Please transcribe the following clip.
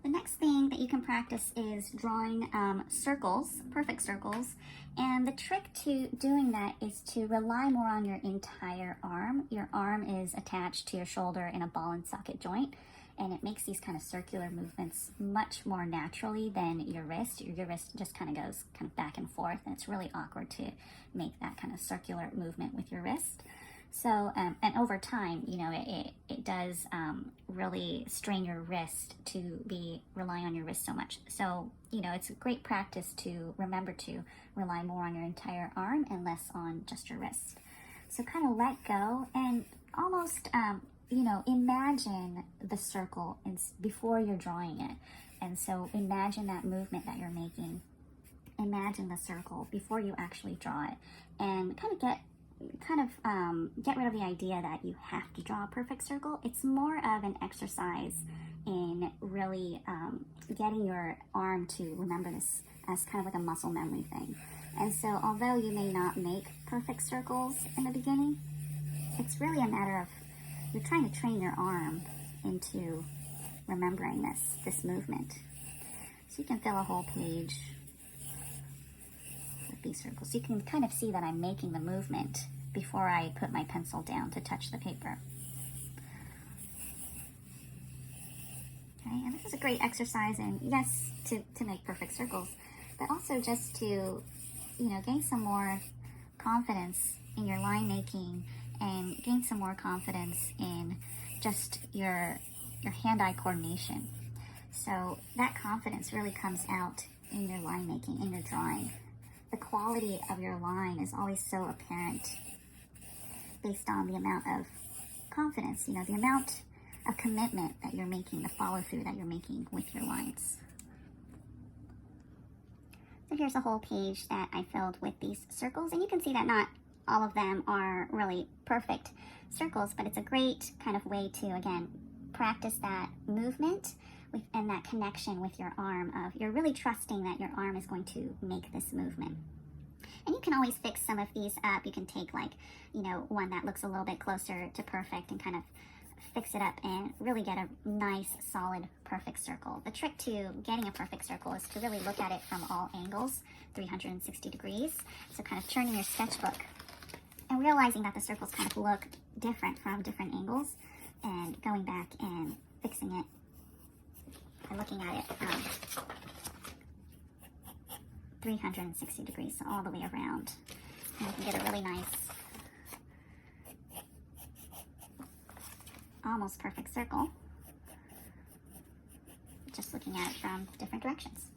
The next thing that you can practice is drawing circles, perfect circles. And the trick to doing that is to rely more on your entire arm. Your arm is attached to your shoulder in a ball and socket joint, and it makes these kind of circular movements much more naturally than your wrist. Your wrist just kind of goes kind of back and forth, and it's really awkward to make that kind of circular movement with your wrist. So, and over time, you know, it does really strain your wrist to be relying on your wrist so much. So, you know, it's a great practice to remember to rely more on your entire arm and less on just your wrist. So kind of let go and almost, you know, imagine the circle before you're drawing it. And so imagine that movement that you're making. Imagine the circle before you actually draw it, and kind of get rid of the idea that you have to draw a perfect circle. It's more of an exercise in really getting your arm to remember this as kind of like a muscle memory thing. And so although you may not make perfect circles in the beginning, it's really a matter of you're trying to train your arm into remembering this movement. So you can fill a whole page with these circles. So you can kind of see that I'm making the movement before I put my pencil down to touch the paper. Okay, and this is a great exercise, and yes, to make perfect circles, but also just to, you know, gain some more confidence in your line making and gain some more confidence in just your hand-eye coordination. So that confidence really comes out in your line making, in your drawing. The quality of your line is always so apparent based on the amount of confidence, you know, the amount of commitment that you're making, the follow through that you're making with your lines. So here's a whole page that I filled with these circles, and you can see that not all of them are really perfect circles, but it's a great kind of way to, again, practice that movement and that connection with your arm of you're really trusting that your arm is going to make this movement. And you can always fix some of these up. You can take, like, you know, one that looks a little bit closer to perfect and kind of fix it up and really get a nice, solid, perfect circle. The trick to getting a perfect circle is to really look at it from all angles, 360 degrees. So kind of turning your sketchbook and realizing that the circles kind of look different from different angles, and going back and fixing it and looking at it 360 degrees, so all the way around. And you can get a really nice, almost perfect circle, just looking at it from different directions.